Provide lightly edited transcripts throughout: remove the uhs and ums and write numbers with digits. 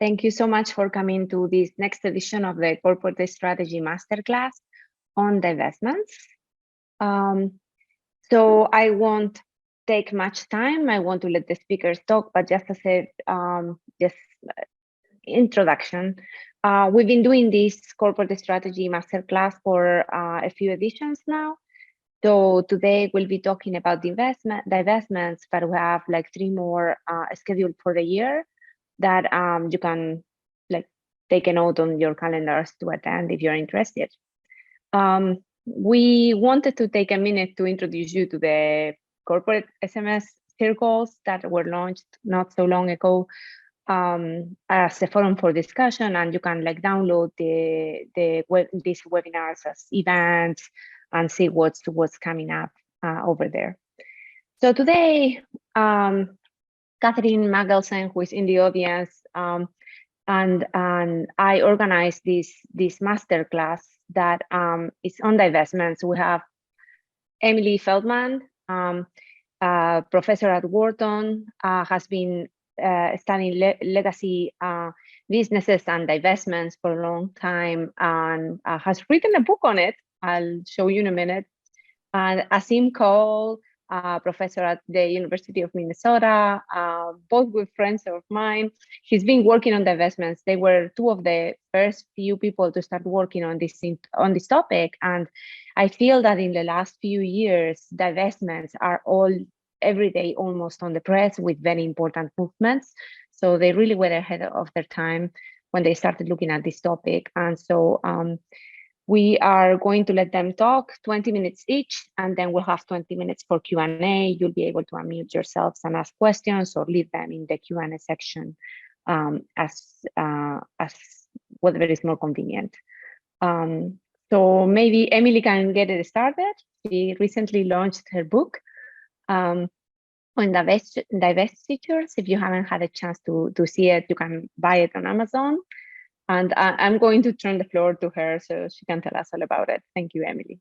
Thank you so much for coming to this next edition of the Corporate Strategy Masterclass on divestments. So I won't take much time. I want to let the speakers talk, but just as a introduction, we've been doing this Corporate Strategy Masterclass for a few editions now. So today we'll be talking about divestments, but we have like 3 more scheduled for the year that you can like take a note on your calendars to attend if you're interested. We wanted to take a minute to introduce you to the corporate SMS circles that were launched not so long ago as a forum for discussion, and you can like download these webinars as events and see what's coming up over there. So today, Catherine Magelsen, who is in the audience, and I organized this masterclass that is on divestments. We have Emilie Feldman, professor at Wharton, has been studying legacy businesses and divestments for a long time, and has written a book on it. I'll show you in a minute. And Aseem Kaul, professor at the University of Minnesota, both good friends of mine. He's been working on divestments. They were 2 of the first few people to start working on this topic. And I feel that in the last few years, divestments are all every day almost on the press with very important movements. So they really were ahead of their time when they started looking at this topic. And so we are going to let them talk 20 minutes each, and then we'll have 20 minutes for Q&A. You'll be able to unmute yourselves and ask questions or leave them in the Q&A section as whatever is more convenient. So maybe Emilie can get it started. She recently launched her book on divestitures. If you haven't had a chance to see it, you can buy it on Amazon. And I'm going to turn the floor to her so she can tell us all about it. Thank you, Emilie.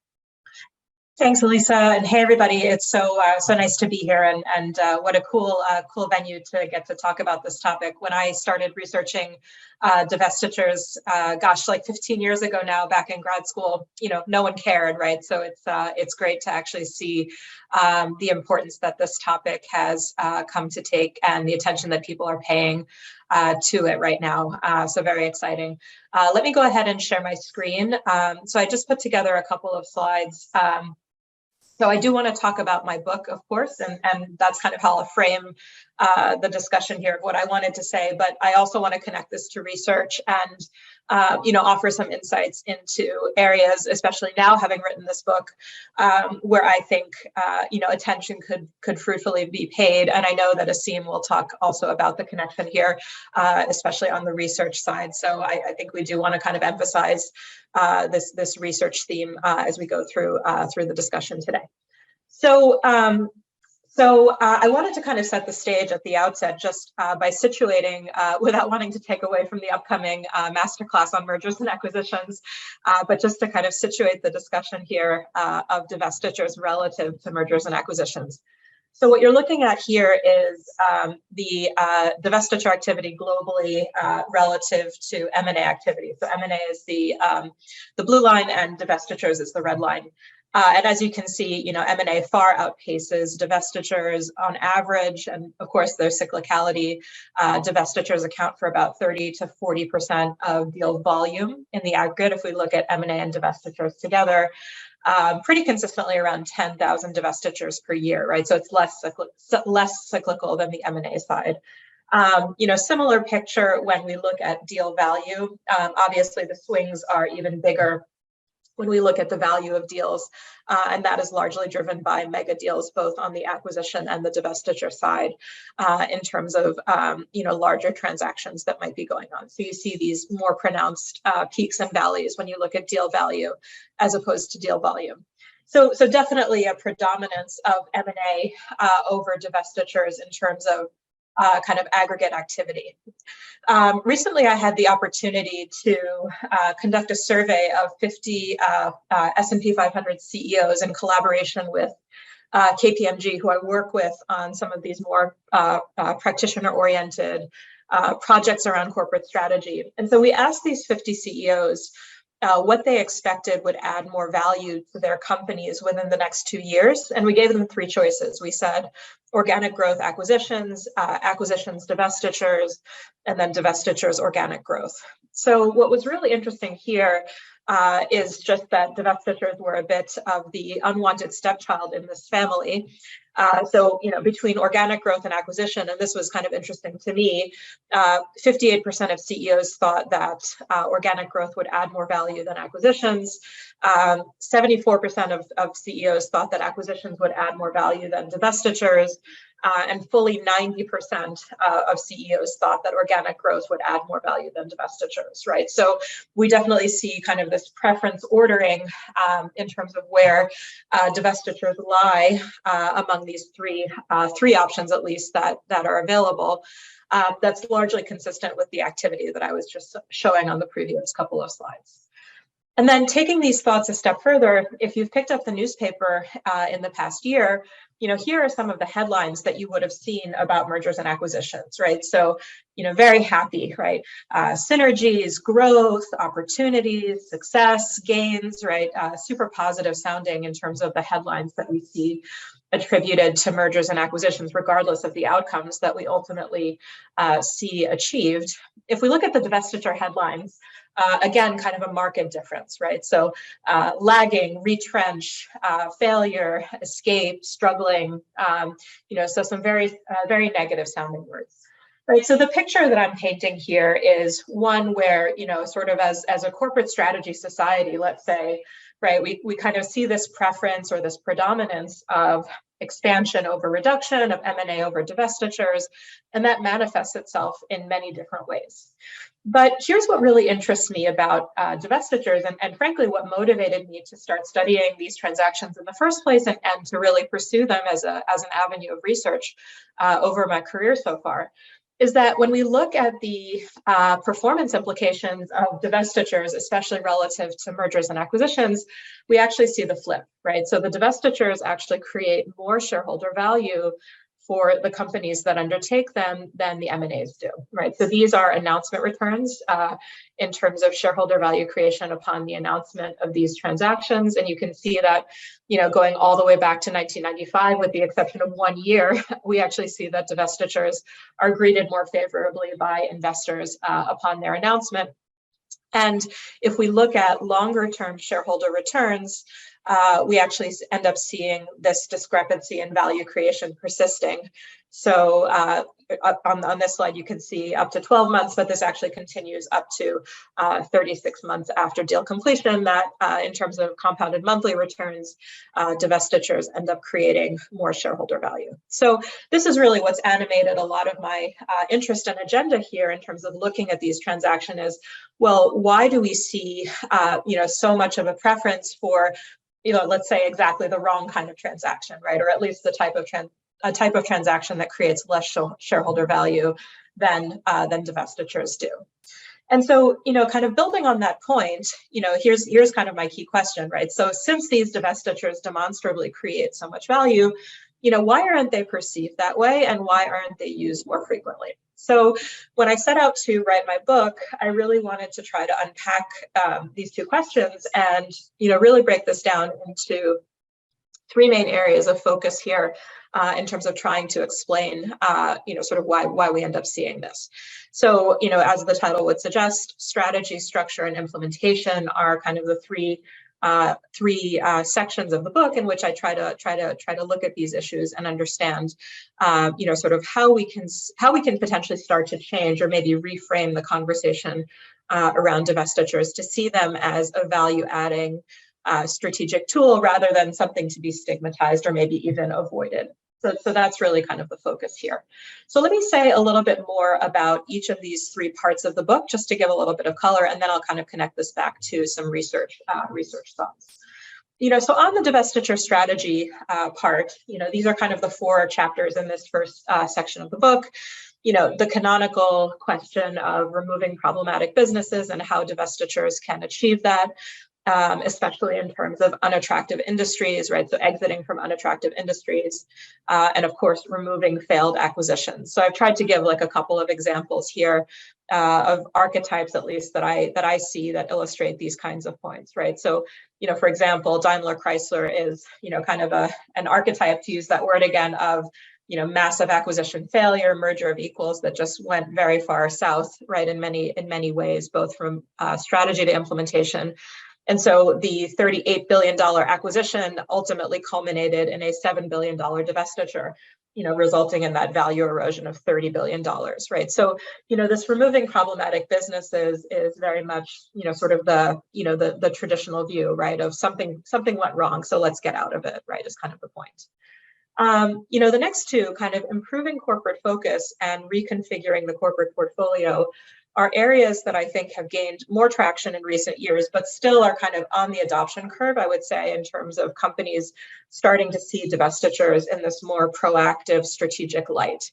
Thanks, Elisa, and hey everybody! It's so nice to be here, and what a cool venue to get to talk about this topic. When I started researching divestitures, gosh, like 15 years ago now, back in grad school, you know, no one cared, right? So it's great to actually see the importance that this topic has come to take and the attention that people are paying to it right now. So very exciting. Let me go ahead and share my screen. So I just put together a couple of slides. So I do want to talk about my book, of course, and that's kind of how I'll frame the discussion here of what I wanted to say. But I also want to connect this to research and, you know, offer some insights into areas, especially now having written this book, where I think, you know, attention could fruitfully be paid. And I know that Aseem will talk also about the connection here, especially on the research side. So I think we do want to kind of emphasize this research theme as we go through the discussion today. So I wanted to kind of set the stage at the outset just by situating, without wanting to take away from the upcoming masterclass on mergers and acquisitions, but just to kind of situate the discussion here of divestitures relative to mergers and acquisitions. So what you're looking at here is the divestiture activity globally relative to M&A activity. So M&A is the blue line and divestitures is the red line. And as you can see, you know, M&A far outpaces divestitures on average. And of course, there's cyclicality. Divestitures account for about 30 to 40% of deal volume in the aggregate. If we look at M&A and divestitures together, pretty consistently around 10,000 divestitures per year, right? So it's less cyclical than the M&A side. You know, similar picture when we look at deal value. Obviously, the swings are even bigger when we look at the value of deals, and that is largely driven by mega deals, both on the acquisition and the divestiture side, in terms of you know, larger transactions that might be going on. So you see these more pronounced peaks and valleys when you look at deal value as opposed to deal volume. So definitely a predominance of M&A over divestitures in terms of kind of aggregate activity. Recently, I had the opportunity to conduct a survey of 50 S&P 500 CEOs in collaboration with KPMG, who I work with on some of these more practitioner-oriented projects around corporate strategy. And so we asked these 50 CEOs what they expected would add more value to their companies within the next 2 years. And we gave them 3 choices. We said organic growth, acquisitions, acquisitions, divestitures, and then divestitures, organic growth. So what was really interesting here is just that divestitures were a bit of the unwanted stepchild in this family. So, between organic growth and acquisition, and this was kind of interesting to me, 58% of CEOs thought that organic growth would add more value than acquisitions. 74% of CEOs thought that acquisitions would add more value than divestitures. And fully 90% of CEOs thought that organic growth would add more value than divestitures, right? So we definitely see kind of this preference ordering in terms of where divestitures lie among these three options, at least, that are available. That's largely consistent with the activity that I was just showing on the previous couple of slides. And then taking these thoughts a step further, if you've picked up the newspaper in the past year, here are some of the headlines that you would have seen about mergers and acquisitions, right? So, very happy, right? Synergies, growth, opportunities, success, gains, right? Super positive sounding in terms of the headlines that we see attributed to mergers and acquisitions, regardless of the outcomes that we ultimately see achieved. If we look at the divestiture headlines, again, kind of a marked difference, right? So lagging, retrench, failure, escape, struggling, so some very, very negative sounding words. Right, so the picture that I'm painting here is one where, sort of as a corporate strategy society, let's say, right, we kind of see this preference or this predominance of expansion over reduction, of M&A over divestitures, and that manifests itself in many different ways. But here's what really interests me about divestitures, and frankly, what motivated me to start studying these transactions in the first place and to really pursue them as an avenue of research over my career so far, is that when we look at the performance implications of divestitures, especially relative to mergers and acquisitions, we actually see the flip, right? So the divestitures actually create more shareholder value for the companies that undertake them than the M&As do, right? So these are announcement returns in terms of shareholder value creation upon the announcement of these transactions. And you can see that, going all the way back to 1995, with the exception of 1 year, we actually see that divestitures are greeted more favorably by investors upon their announcement. And if we look at longer term shareholder returns, we actually end up seeing this discrepancy in value creation persisting. So on this slide, you can see up to 12 months, but this actually continues up to 36 months after deal completion, that in terms of compounded monthly returns, divestitures end up creating more shareholder value. So this is really what's animated a lot of my interest and agenda here in terms of looking at these transactions is, well, why do we see so much of a preference for let's say exactly the wrong kind of transaction, right? Or at least the type of transaction that creates less shareholder value than divestitures do. And so, kind of building on that point, here's kind of my key question, right? So since these divestitures demonstrably create so much value, why aren't they perceived that way, and why aren't they used more frequently? So when I set out to write my book, I really wanted to try to unpack these two questions and, really break this down into 3 main areas of focus here in terms of trying to explain, sort of why we end up seeing this. So, as the title would suggest, strategy, structure, and implementation are kind of the three sections of the book in which I try to look at these issues and understand, sort of how we can potentially start to change or maybe reframe the conversation around divestitures to see them as a value-adding strategic tool rather than something to be stigmatized or maybe even avoided. So that's really kind of the focus here. So let me say a little bit more about each of these 3 parts of the book, just to give a little bit of color, and then I'll kind of connect this back to some research thoughts. So on the divestiture strategy part, these are kind of the 4 chapters in this first section of the book. The canonical question of removing problematic businesses and how divestitures can achieve that. especially in terms of unattractive industries, right? So exiting from unattractive industries, and of course, removing failed acquisitions. So I've tried to give like a couple of examples here of archetypes, at least that I see that illustrate these kinds of points, right? So, for example, Daimler Chrysler is, kind of an archetype, to use that word again, of massive acquisition failure, merger of equals that just went very far south, right? In many ways, both from strategy to implementation. And so the $38 billion acquisition ultimately culminated in a $7 billion divestiture, resulting in that value erosion of $30 billion, right? So, this removing problematic businesses is very much, sort of the traditional view, right? Of something went wrong, so let's get out of it, right? Is kind of the point. The next two, kind of improving corporate focus and reconfiguring the corporate portfolio, are areas that I think have gained more traction in recent years, but still are kind of on the adoption curve, I would say, in terms of companies starting to see divestitures in this more proactive strategic light.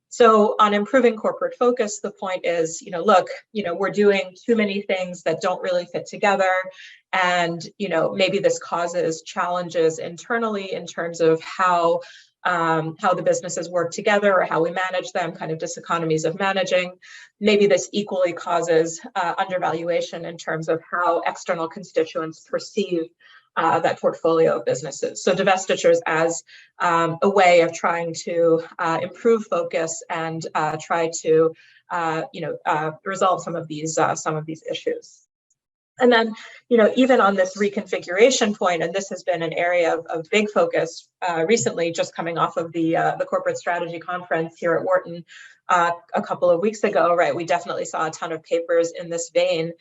So on improving corporate focus, the point is, look, we're doing too many things that don't really fit together. And, maybe this causes challenges internally in terms of how the businesses work together or how we manage them, kind of diseconomies of managing. Maybe this equally causes undervaluation in terms of how external constituents perceive that portfolio of businesses. So divestitures as a way of trying to improve focus and try to resolve some of these issues. And then, even on this reconfiguration point, and this has been an area of big focus recently, just coming off of the corporate strategy conference here at Wharton a couple of weeks ago, right? We definitely saw a ton of papers in this vein,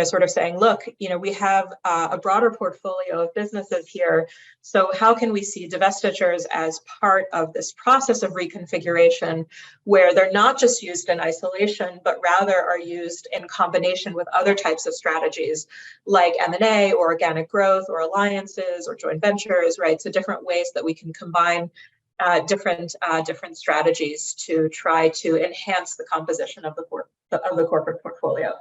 sort of saying, look, we have a broader portfolio of businesses here. So how can we see divestitures as part of this process of reconfiguration, where they're not just used in isolation, but rather are used in combination with other types of strategies like M&A or organic growth or alliances or joint ventures, right? So different ways that we can combine different strategies to try to enhance the composition of the corporate portfolio.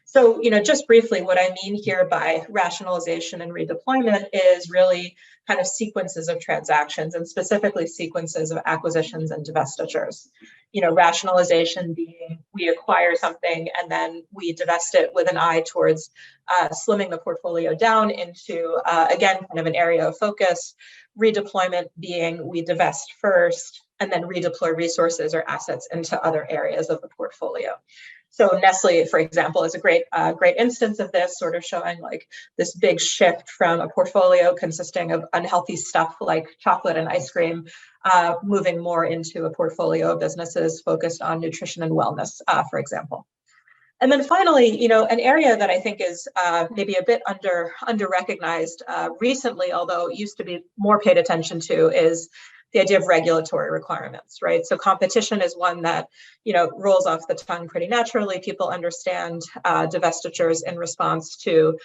So, just briefly, what I mean here by rationalization and redeployment is really kind of sequences of transactions, and specifically sequences of acquisitions and divestitures. Rationalization being we acquire something and then we divest it with an eye towards slimming the portfolio down into, again, kind of an area of focus. Redeployment being we divest first and then redeploy resources or assets into other areas of the portfolio. So Nestle, for example, is a great instance of this, sort of showing like this big shift from a portfolio consisting of unhealthy stuff like chocolate and ice cream, moving more into a portfolio of businesses focused on nutrition and wellness, for example. And then finally, an area that I think is maybe a bit under recognized recently, although it used to be more paid attention to, is the idea of regulatory requirements, right? So competition is one that, rolls off the tongue pretty naturally. People understand divestitures in response to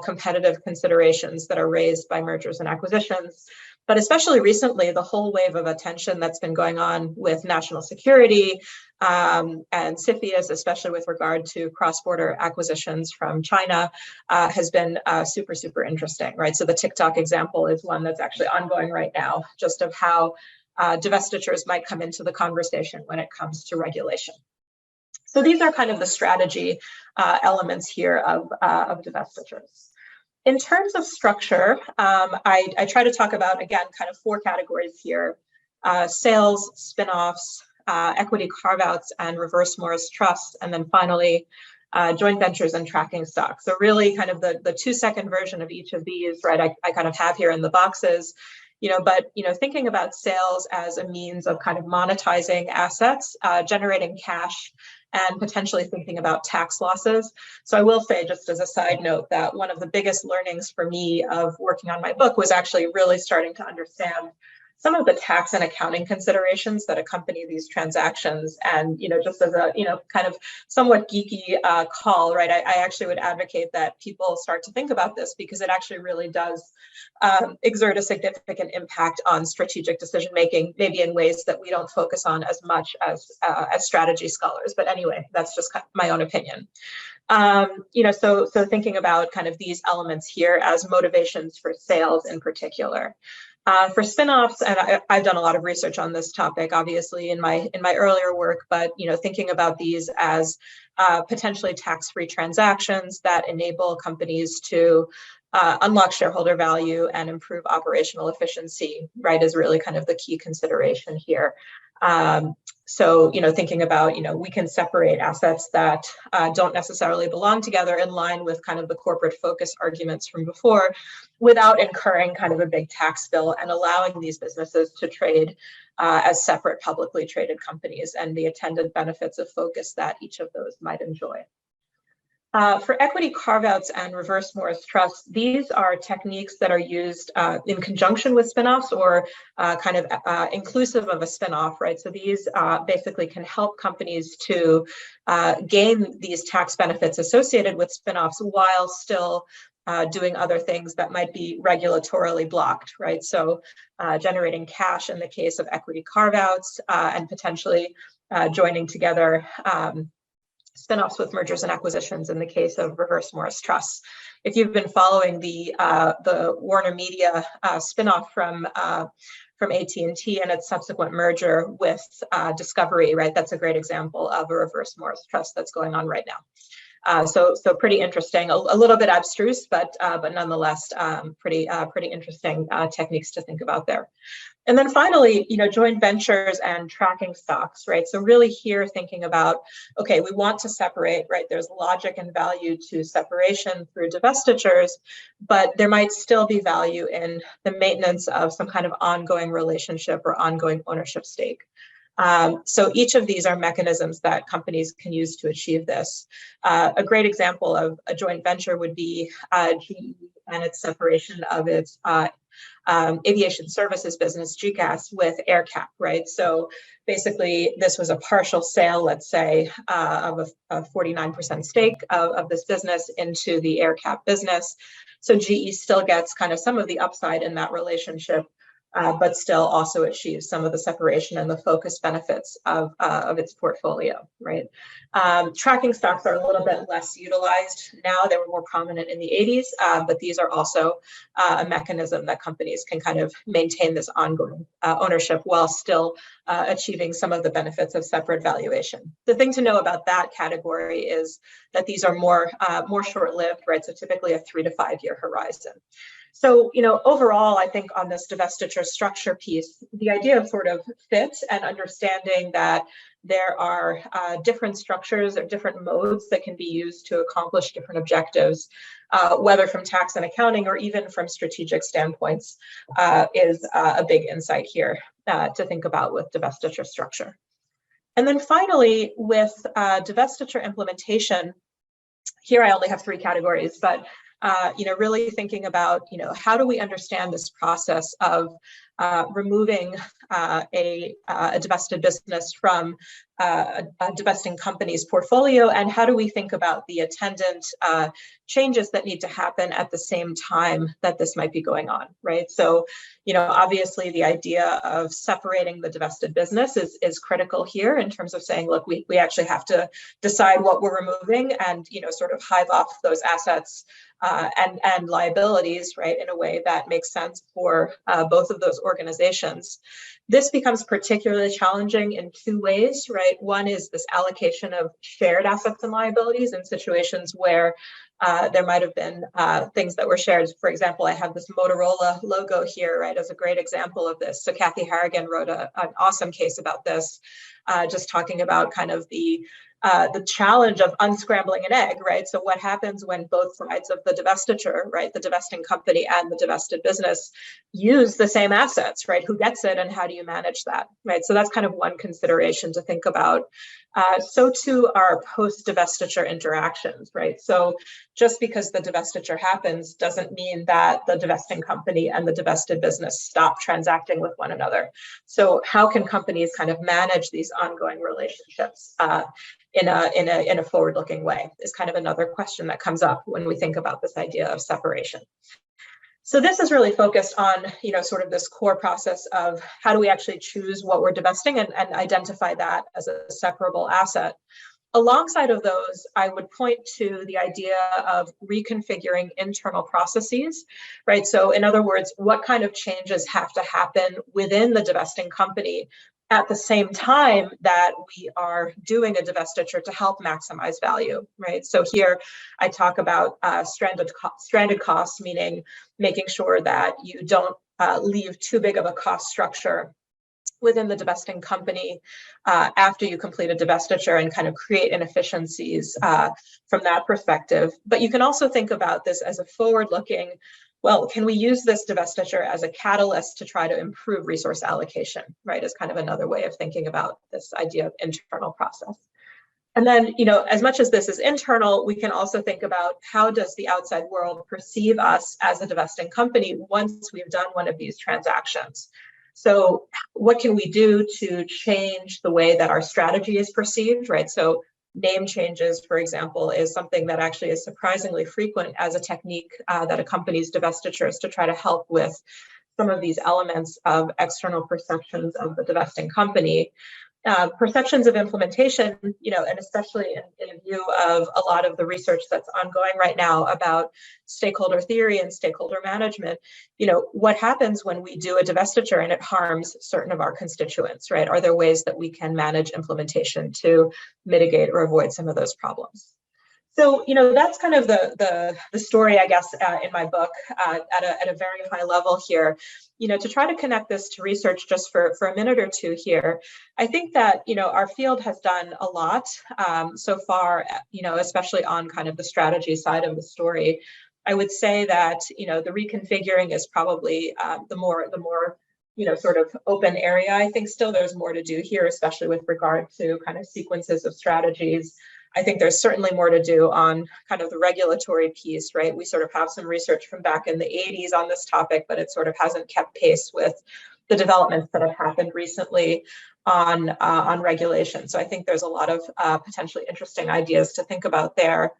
competitive considerations that are raised by mergers and acquisitions. But especially recently, the whole wave of attention that's been going on with national security and CFIUS, especially with regard to cross-border acquisitions from China, has been super, super interesting, right? So the TikTok example is one that's actually ongoing right now, just of how divestitures might come into the conversation when it comes to regulation. So these are kind of the strategy elements here of divestitures. In terms of structure, I try to talk about, again, kind of four categories here: sales, spin-offs, equity carve-outs, and reverse Morris trust, and then finally, joint ventures and tracking stock. So really kind of the 2-second version of each of these, right, I kind of have here in the boxes, but, thinking about sales as a means of kind of monetizing assets, generating cash, and potentially thinking about tax losses. So I will say, just as a side note, that one of the biggest learnings for me of working on my book was actually really starting to understand some of the tax and accounting considerations that accompany these transactions. And, just as a, kind of somewhat geeky call, right, I actually would advocate that people start to think about this, because it actually really does exert a significant impact on strategic decision making, maybe in ways that we don't focus on as much as strategy scholars. But anyway, that's just my own opinion. So thinking about kind of these elements here as motivations for sales in particular. For spin-offs, and I've done a lot of research on this topic, obviously, in my earlier work, but thinking about these as potentially tax-free transactions that enable companies to unlock shareholder value and improve operational efficiency, right, is really kind of the key consideration here. So, thinking about, we can separate assets that don't necessarily belong together in line with kind of the corporate focus arguments from before, without incurring kind of a big tax bill, and allowing these businesses to trade as separate publicly traded companies, and the attendant benefits of focus that each of those might enjoy. For equity carve-outs and reverse Morris trusts, these are techniques that are used in conjunction with spin-offs, or kind of inclusive of a spin-off, right? So these basically can help companies to gain these tax benefits associated with spin-offs while still doing other things that might be regulatorily blocked, right? So generating cash in the case of equity carve-outs, and potentially joining together spin-offs with mergers and acquisitions in the case of reverse Morris trusts. If you've been following the Warner Media spin-off from AT&T and its subsequent merger with Discovery, right, that's a great example of a reverse Morris trust that's going on right now. So pretty interesting, a little bit abstruse, but nonetheless pretty interesting techniques to think about there. And then finally, joint ventures and tracking stocks, right? So really here thinking about, okay, we want to separate, right? There's logic and value to separation through divestitures, but there might still be value in the maintenance of some kind of ongoing relationship or ongoing ownership stake. So each of these are mechanisms that companies can use to achieve this. A great example of a joint venture would be GE and its separation of its aviation services business, GCAS, with AerCap, right? So basically, this was a partial sale, let's say, of a 49% stake of this business into the AerCap business. So GE still gets kind of some of the upside in that relationship, but still also achieves some of the separation and the focus benefits of its portfolio, right? Tracking stocks are a little bit less utilized now. They were more prominent in the 80s, but these are also a mechanism that companies can kind of maintain this ongoing ownership while still achieving some of the benefits of separate valuation. The thing to know about that category is that these are more short-lived, right? So typically a 3 to 5 year horizon. So, overall, I think on this divestiture structure piece, the idea of sort of fit and understanding that there are different structures or different modes that can be used to accomplish different objectives, whether from tax and accounting or even from strategic standpoints, is a big insight here to think about with divestiture structure. And then finally, with divestiture implementation, here I only have 3 categories, but really thinking about, how do we understand this process of removing a divested business from a divesting company's portfolio, and how do we think about the attendant changes that need to happen at the same time that this might be going on, right? So, obviously the idea of separating the divested business is critical here in terms of saying, look, we actually have to decide what we're removing and, sort of hive off those assets and liabilities, right, in a way that makes sense for both of those organizations. This becomes particularly challenging in 2 ways, right? One is this allocation of shared assets and liabilities in situations where there might have been things that were shared. For example, I have this Motorola logo here, right, as a great example of this. So Kathy Harrigan wrote an awesome case about this, just talking about kind of the challenge of unscrambling an egg, right? So what happens when both sides of the divestiture, right, the divesting company and the divested business use the same assets, right? Who gets it and how do you manage that, right? So that's kind of one consideration to think about. so too are post-divestiture interactions, right? So just because the divestiture happens doesn't mean that the divesting company and the divested business stop transacting with one another. So how can companies kind of manage these ongoing relationships in a forward-looking way is kind of another question that comes up when we think about this idea of separation. So this is really focused on, sort of this core process of how do we actually choose what we're divesting and identify that as a separable asset. Alongside of those, I would point to the idea of reconfiguring internal processes, right? So in other words, what kind of changes have to happen within the divesting company at the same time that we are doing a divestiture to help maximize value, right? So here I talk about stranded costs, meaning making sure that you don't leave too big of a cost structure within the divesting company after you complete a divestiture and kind of create inefficiencies from that perspective. But you can also think about this as a forward-looking, well, can we use this divestiture as a catalyst to try to improve resource allocation, right? Is kind of another way of thinking about this idea of internal process. And then, as much as this is internal, we can also think about how does the outside world perceive us as a divesting company once we've done one of these transactions. So what can we do to change the way that our strategy is perceived, right? So name changes, for example, is something that actually is surprisingly frequent as a technique that accompanies divestitures to try to help with some of these elements of external perceptions of the divesting company. Perceptions of implementation, and especially in view of a lot of the research that's ongoing right now about stakeholder theory and stakeholder management, what happens when we do a divestiture and it harms certain of our constituents, right? Are there ways that we can manage implementation to mitigate or avoid some of those problems? So, that's kind of the story, I guess, in my book at a very high level here. To try to connect this to research just for a minute or two here, I think that, our field has done a lot so far, especially on kind of the strategy side of the story. I would say that, the reconfiguring is probably the more sort of open area. I think still there's more to do here, especially with regard to kind of sequences of strategies. I think there's certainly more to do on kind of the regulatory piece, right? We sort of have some research from back in the 80s on this topic, but it sort of hasn't kept pace with the developments that have happened recently on regulation. So I think there's a lot of potentially interesting ideas to think about there.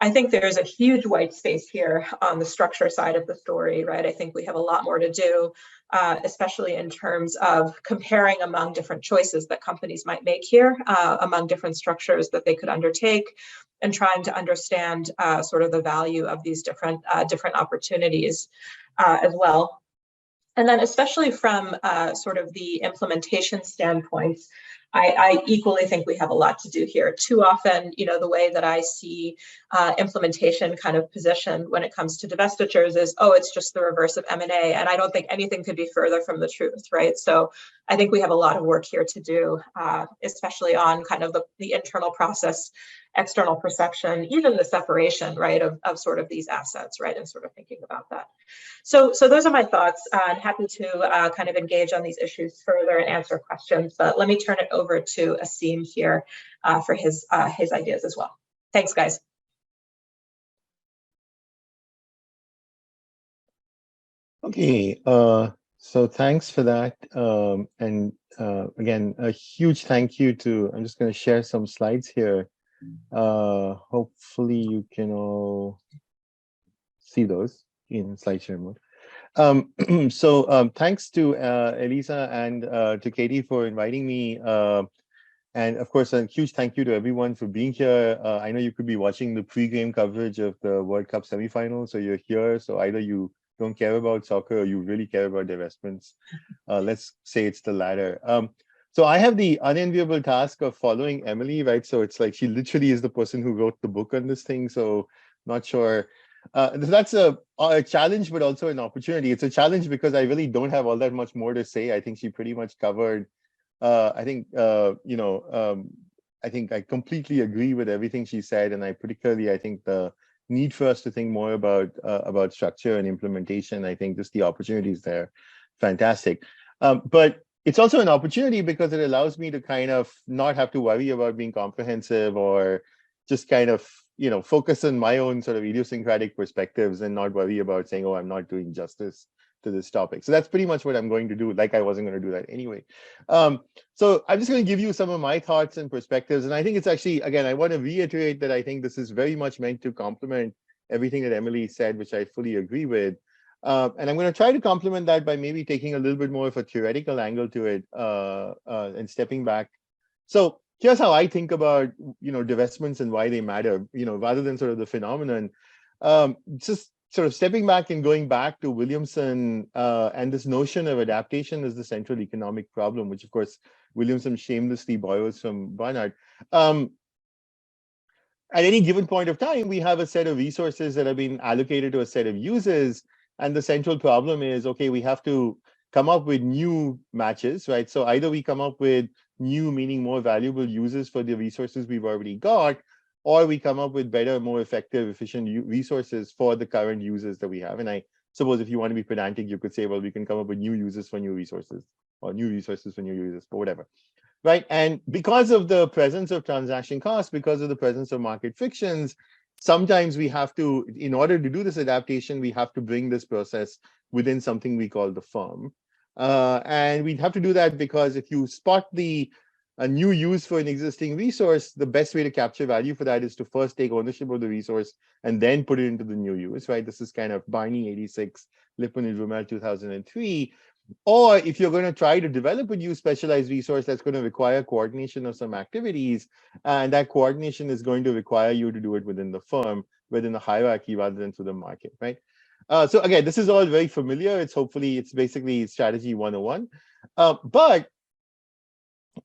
I think there's a huge white space here on the structure side of the story, right? I think we have a lot more to do, especially in terms of comparing among different choices that companies might make here, among different structures that they could undertake, and trying to understand sort of the value of these different opportunities as well. And then especially from sort of the implementation standpoint, I equally think we have a lot to do here. Too often, the way that I see implementation kind of positioned when it comes to divestitures is, oh, it's just the reverse of M&A. And I don't think anything could be further from the truth, right? So I think we have a lot of work here to do, especially on kind of the internal process, external perception, even the separation, right, of sort of these assets, right, and sort of thinking about that. So those are my thoughts. I'm happy to kind of engage on these issues further and answer questions, but let me turn it over to Aseem here for his ideas as well. Thanks, guys. Okay, so thanks for that. And again, a huge thank you to, I'm just going to share some slides here. Hopefully you can all see those in slideshare mode. So thanks to Elisa and to Katie for inviting me. And of course, a huge thank you to everyone for being here. I know you could be watching the pre-game coverage of the World Cup semifinals, so you're here. So either you don't care about soccer or you really care about divestments. Let's say it's the latter. So I have the unenviable task of following Emily, right? So it's like she literally is the person who wrote the book on this thing. So not sure. That's a challenge, but also an opportunity. It's a challenge because I really don't have all that much more to say. I think she pretty much covered. I think I think I completely agree with everything she said, and I think the need for us to think more about structure and implementation. I think just the opportunities there, fantastic. But it's also an opportunity because it allows me to kind of not have to worry about being comprehensive or just kind of, focus on my own sort of idiosyncratic perspectives and not worry about saying, oh, I'm not doing justice to this topic. So that's pretty much what I'm going to do. Like I wasn't going to do that anyway. So I'm just going to give you some of my thoughts and perspectives. And I think it's actually, again, I want to reiterate that I think this is very much meant to complement everything that Emilie said, which I fully agree with. And I'm going to try to complement that by maybe taking a little bit more of a theoretical angle to it and stepping back. So here's how I think about, divestments and why they matter, rather than sort of the phenomenon. Just sort of stepping back and going back to Williamson and this notion of adaptation as the central economic problem, which of course Williamson shamelessly borrows from Barnard. At any given point of time, we have a set of resources that have been allocated to a set of users. And the central problem is, okay, we have to come up with new matches, right? So either we come up with new, meaning more valuable uses for the resources we've already got, or we come up with better, more effective, efficient resources for the current users that we have. And I suppose if you want to be pedantic, you could say, well, we can come up with new uses for new resources or new resources for new users, but whatever. Right. And because of the presence of transaction costs, because of the presence of market frictions, sometimes we have to, in order to do this adaptation, we have to bring this process within something we call the firm. And we'd have to do that because if you spot a new use for an existing resource, the best way to capture value for that is to first take ownership of the resource and then put it into the new use, right? This is kind of Barney 86, Lippmann and Rummel 2003. Or if you're going to try to develop a new specialized resource, that's going to require coordination of some activities. And that coordination is going to require you to do it within the firm, within the hierarchy, rather than through the market, right? So again, this is all very familiar. It's basically strategy 101. But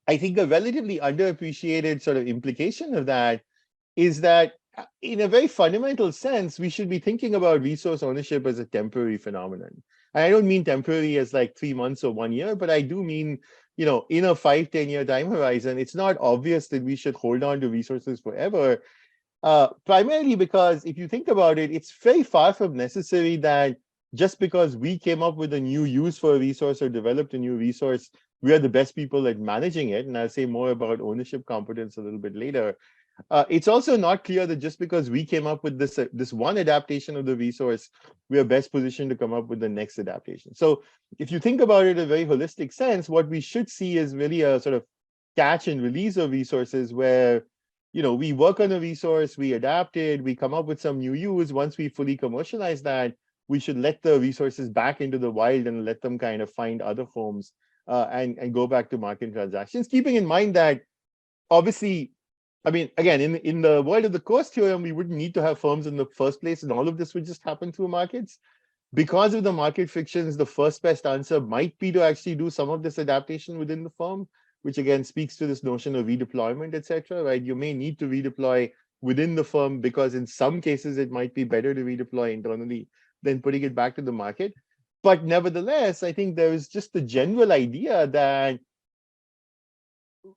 I think a relatively underappreciated sort of implication of that is that in a very fundamental sense, we should be thinking about resource ownership as a temporary phenomenon. And I don't mean temporary as like 3 months or 1 year, but I do mean, in a 5-10 year time horizon, it's not obvious that we should hold on to resources forever. Primarily because if you think about it, it's very far from necessary that just because we came up with a new use for a resource or developed a new resource, we are the best people at managing it. And I'll say more about ownership competence a little bit later. It's also not clear that just because we came up with this one adaptation of the resource, we are best positioned to come up with the next adaptation. So if you think about it in a very holistic sense, what we should see is really a sort of catch and release of resources where, we work on a resource, we adapt it, we come up with some new use. Once we fully commercialize that, we should let the resources back into the wild and let them kind of find other homes and go back to market transactions, keeping in mind that obviously, I mean, again, in the world of the cost theorem, we wouldn't need to have firms in the first place, and all of this would just happen through markets. Because of the market frictions, the first best answer might be to actually do some of this adaptation within the firm, which again speaks to this notion of redeployment, etc. Right? You may need to redeploy within the firm because in some cases it might be better to redeploy internally than putting it back to the market. But nevertheless, I think there is just the general idea that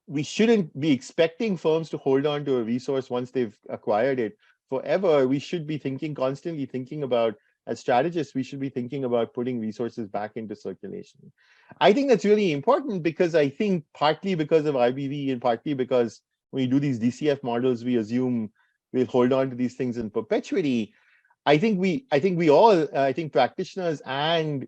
we shouldn't be expecting firms to hold on to a resource once they've acquired it forever. We should be constantly thinking about, as strategists, we should be thinking about putting resources back into circulation. I think that's really important because I think partly because of RBV and partly because when you do these DCF models, we assume we'll hold on to these things in perpetuity. I think practitioners and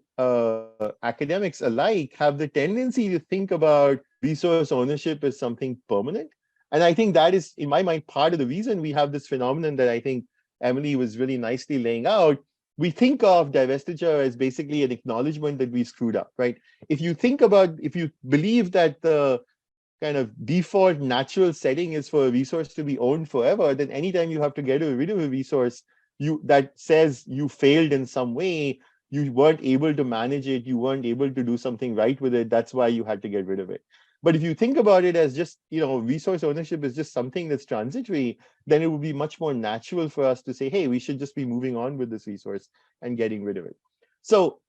academics alike have the tendency to think about resource ownership as something permanent. And I think that is, in my mind, part of the reason we have this phenomenon that I think Emilie was really nicely laying out. We think of divestiture as basically an acknowledgement that we screwed up, right? If you believe that the kind of default natural setting is for a resource to be owned forever, then anytime you have to get rid of a resource, that says you failed in some way, you weren't able to manage it, you weren't able to do something right with it, that's why you had to get rid of it. But if you think about it as just, resource ownership is just something that's transitory, then it would be much more natural for us to say, hey, we should just be moving on with this resource and getting rid of it. So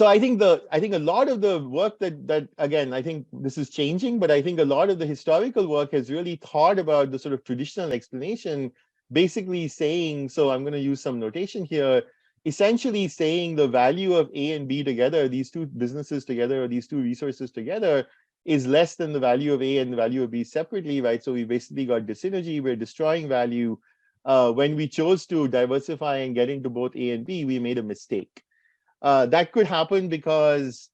I think a lot of the work that again, I think this is changing, but I think a lot of the historical work has really thought about the sort of traditional explanation, basically saying, so I'm going to use some notation here, essentially saying the value of A and B together, these two businesses together, or these two resources together, is less than the value of A and the value of B separately, right? So we basically got dyssynergy, we're destroying value. When we chose to diversify and get into both A and B, we made a mistake. That could happen because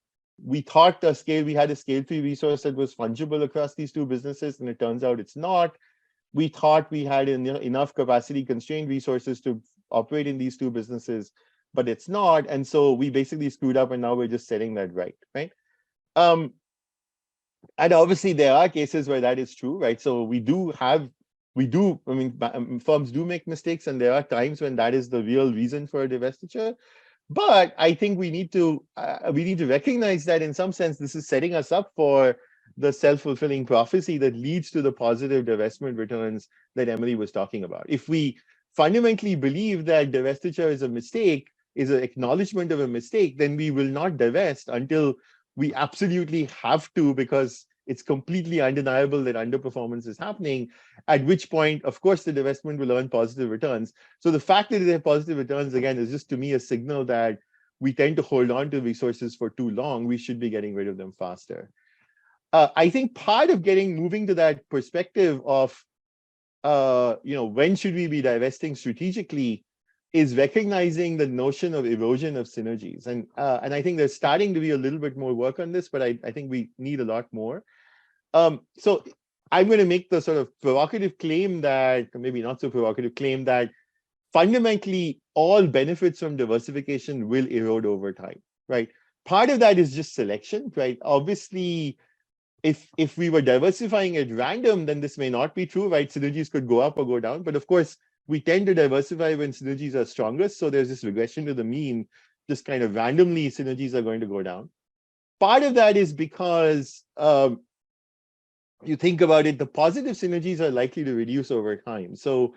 we thought we had a scale-free resource that was fungible across these two businesses, and it turns out it's not. We thought we had enough capacity-constrained resources to operate in these two businesses, but it's not. And so we basically screwed up, and now we're just setting that right? And obviously there are cases where that is true, right? So I mean, firms do make mistakes, and there are times when that is the real reason for a divestiture. But I think we need to recognize that in some sense, this is setting us up for the self-fulfilling prophecy that leads to the positive divestment returns that Emilie was talking about. If we fundamentally believe that divestiture is a mistake, is an acknowledgement of a mistake, then we will not divest until we absolutely have to, because it's completely undeniable that underperformance is happening, at which point, of course, the divestment will earn positive returns. So the fact that they have positive returns, again, is just to me a signal that we tend to hold on to resources for too long. We should be getting rid of them faster. I think part of moving to that perspective of, when should we be divesting strategically, is recognizing the notion of erosion of synergies. And I think there's starting to be a little bit more work on this, but I think we need a lot more. So I'm going to make the sort of provocative claim that, maybe not so provocative claim, that fundamentally all benefits from diversification will erode over time, right? Part of that is just selection, right? Obviously, if we were diversifying at random, then this may not be true, right? Synergies could go up or go down, but of course, we tend to diversify when synergies are strongest. So there's this regression to the mean, just kind of randomly synergies are going to go down. Part of that is because you think about it, the positive synergies are likely to reduce over time. So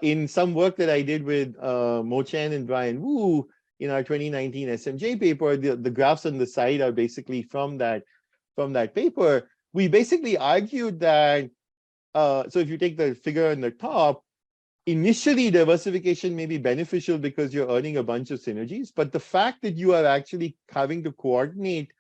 in some work that I did with Mo Chen and Brian Wu in our 2019 SMJ paper, the graphs on the side are basically from that paper. We basically argued that, so if you take the figure on the top, initially diversification may be beneficial because you're earning a bunch of synergies, but the fact that you are actually having to coordinate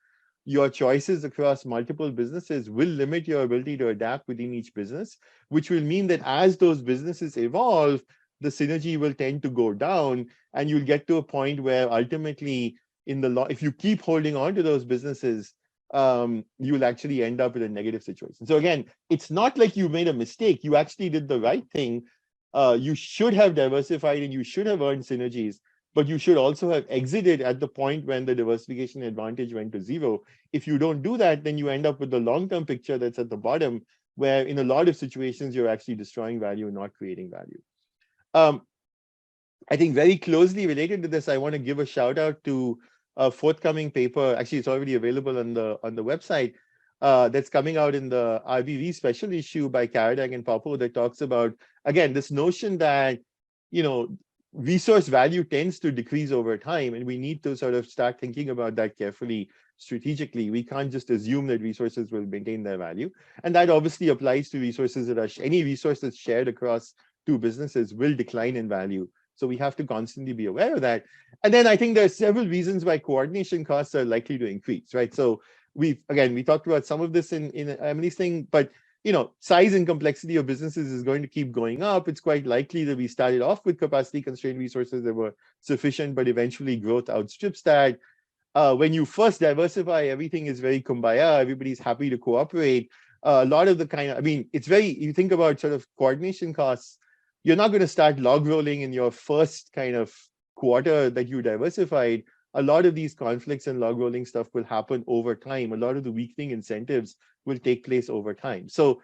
your choices across multiple businesses will limit your ability to adapt within each business, which will mean that as those businesses evolve, the synergy will tend to go down, and you'll get to a point where ultimately, if you keep holding on to those businesses, you'll actually end up in a negative situation. So again, it's not like you made a mistake. You actually did the right thing. You should have diversified and you should have earned synergies, but you should also have exited at the point when the diversification advantage went to zero. If you don't do that, then you end up with the long-term picture that's at the bottom, where in a lot of situations, you're actually destroying value, not creating value. I think very closely related to this, I want to give a shout out to a forthcoming paper. Actually, it's already available on the website. That's coming out in the RBV special issue by Karadag and Popo that talks about, again, this notion that, resource value tends to decrease over time, and we need to sort of start thinking about that carefully, strategically. We can't just assume that resources will maintain their value. And that obviously applies to resources that are, any resource that's shared across two businesses will decline in value. So we have to constantly be aware of that. And then I think there are several reasons why coordination costs are likely to increase, right? So we talked about some of this in Emilie's thing, but size and complexity of businesses is going to keep going up. It's quite likely that we started off with capacity constrained resources that were sufficient, but eventually growth outstrips that. When you first diversify, everything is very kumbaya. Everybody's happy to cooperate. A lot of the you think about sort of coordination costs, you're not going to start log rolling in your first kind of quarter that you diversified. A lot of these conflicts and log rolling stuff will happen over time. A lot of the weakening incentives will take place over time. So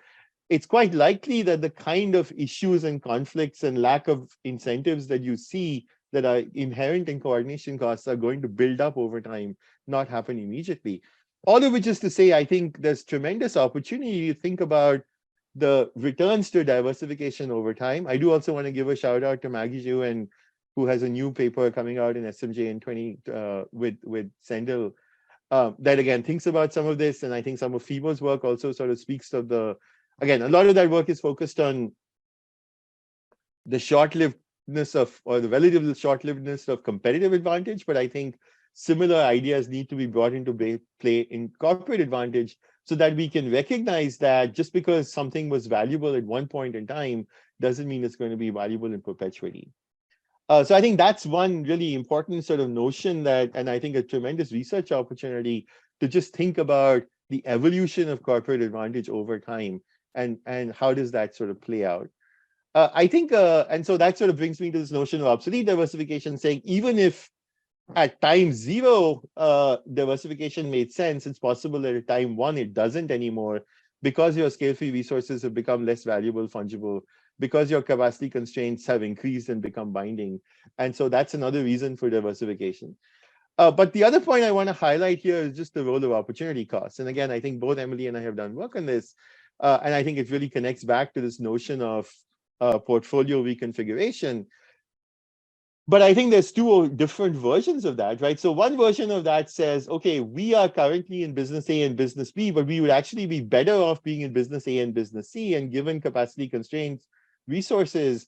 it's quite likely that the kind of issues and conflicts and lack of incentives that you see that are inherent in coordination costs are going to build up over time, not happen immediately. All of which is to say, I think there's tremendous opportunity to think about the returns to diversification over time. I do also want to give a shout out to Maggie Zhu, who has a new paper coming out in SMJ in with Sendel that again thinks about some of this, and I think some of FIBO's work also sort of speaks of again, a lot of that work is focused on the short-lived short-livedness of, or the relative short-livedness of competitive advantage, but I think similar ideas need to be brought into play in corporate advantage, so that we can recognize that just because something was valuable at one point in time doesn't mean it's going to be valuable in perpetuity. So I think that's one really important sort of notion that, and I think a tremendous research opportunity to just think about the evolution of corporate advantage over time, and how does that sort of play out. I think, and so that sort of brings me to this notion of obsolete diversification, saying even if at time zero, diversification made sense, it's possible that at time one, it doesn't anymore, because your scale-free resources have become less valuable, fungible, because your capacity constraints have increased and become binding. And so that's another reason for diversification. But the other point I want to highlight here is just the role of opportunity costs. And again, I think both Emily and I have done work on this. And I think it really connects back to this notion of portfolio reconfiguration. But I think there's two different versions of that, right? So one version of that says, okay, we are currently in business A and business B, but we would actually be better off being in business A and business C. And given capacity constraints, resources,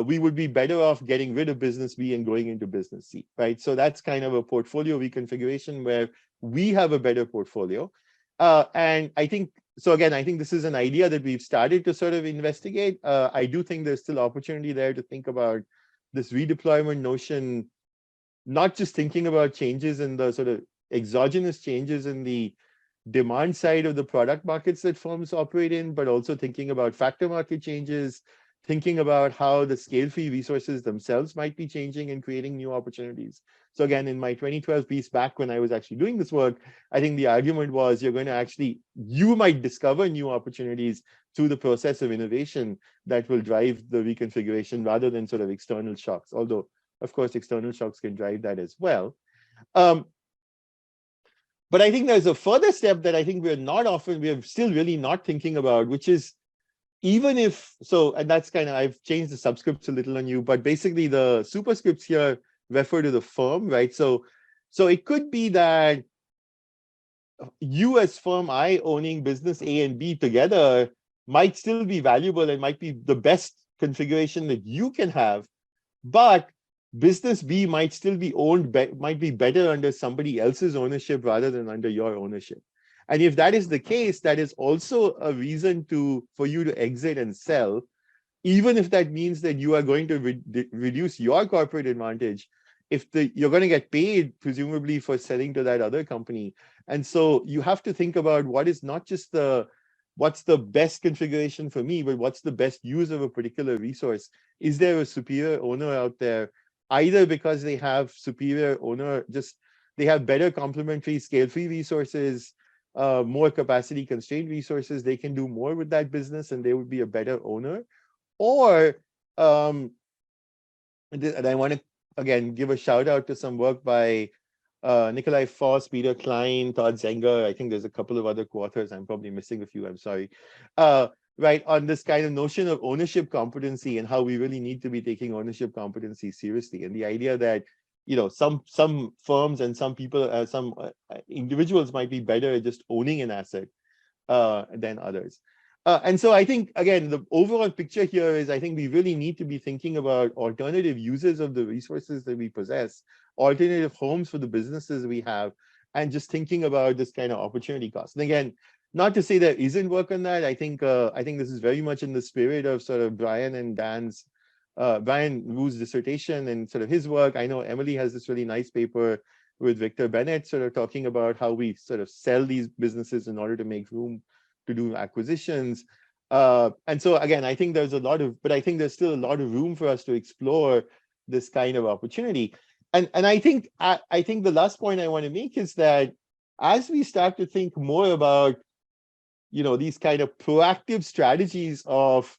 we would be better off getting rid of business B and going into business C, right? So that's kind of a portfolio reconfiguration where we have a better portfolio. And I think, so again, I think this is an idea that we've started to sort of investigate. I do think there's still opportunity there to think about this redeployment notion, not just thinking about changes in the sort of exogenous changes in the demand side of the product markets that firms operate in, but also thinking about factor market changes, thinking about how the scale-free resources themselves might be changing and creating new opportunities. So again, in my 2012 piece back when I was actually doing this work, I think the argument was you're going to actually, you might discover new opportunities through the process of innovation that will drive the reconfiguration rather than sort of external shocks. Although, of course, external shocks can drive that as well. But I think there's a further step that I think we're still really not thinking about, which is even if, so, and that's kind of, I've changed the subscripts a little on you, but basically the superscripts here refer to the firm, right? So it could be that you as firm I owning business A and B together might still be valuable and might be the best configuration that you can have, but business B might still be owned, might be better under somebody else's ownership rather than under your ownership. And if that is the case, that is also a reason for you to exit and sell, even if that means that you are going to reduce your corporate advantage. If you're going to get paid, presumably, for selling to that other company. And so you have to think about what is not just what's the best configuration for me, but what's the best use of a particular resource. Is there a superior owner out there, either because they have superior owner, they have better complementary scale-free resources, more capacity constrained resources, they can do more with that business and they would be a better owner. Or, and I want to, again, give a shout out to some work by Nikolai Voss, Peter Klein, Todd Zenger. I think there's a couple of other co-authors. I'm probably missing a few, I'm sorry. Right, on this kind of notion of ownership competency and how we really need to be taking ownership competency seriously. And the idea that, some firms and some people, some individuals might be better at just owning an asset than others. And so I think, again, the overall picture here is I think we really need to be thinking about alternative uses of the resources that we possess, alternative homes for the businesses we have, and just thinking about this kind of opportunity cost. And again, not to say there isn't work on that. I think this is very much in the spirit of sort of Brian Wu's dissertation and sort of his work. I know Emily has this really nice paper with Victor Bennett sort of talking about how we sort of sell these businesses in order to make room to do acquisitions. And so again, I think there's but I think there's still a lot of room for us to explore this kind of opportunity. And I think the last point I want to make is that as we start to think more about, these kind of proactive strategies of